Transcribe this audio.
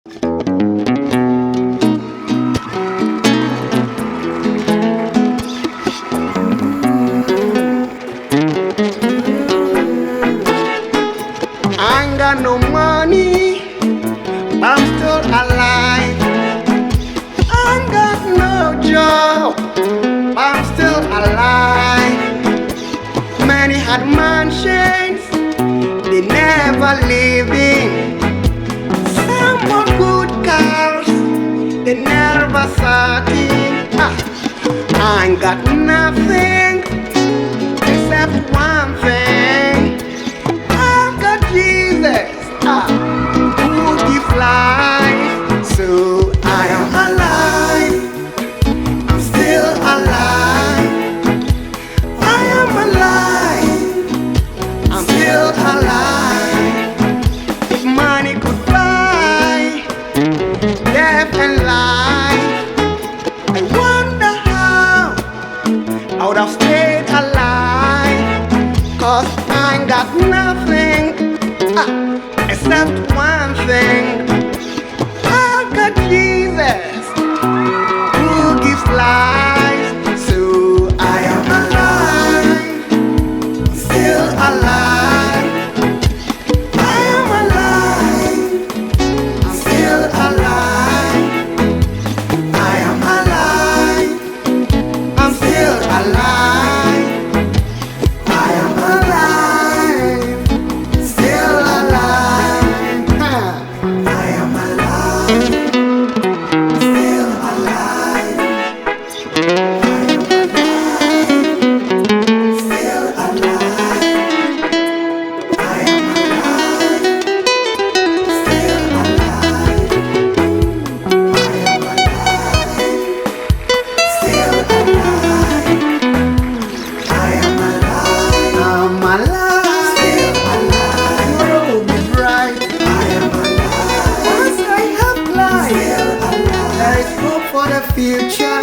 I ain't got no money, but I'm still alive. I ain't got no job, but I'm still alive. Many had mansions, they never lived in. Some were good cars, they never sat in. I ain't got nothing except one thing. I've got Jesus, who gives life. So I am alive, I'm still alive. I am alive, I'm still alive. If money could buy death and life, I wonder how I would have stayed alive. 'Cause I ain't got nothing except one thing. I've got Jesus who gives life. So I am alive, still alive. I am alive, I'm still alive. I am alive, I'm still alive. I am alive, still alive. I am alive, still alive. Still alive. I am alive, still alive. I am alive, still alive. I am alive, I'm alive, still alive. Tomorrow will be bright. I am alive, once I have life, still alive. There is hope for the future.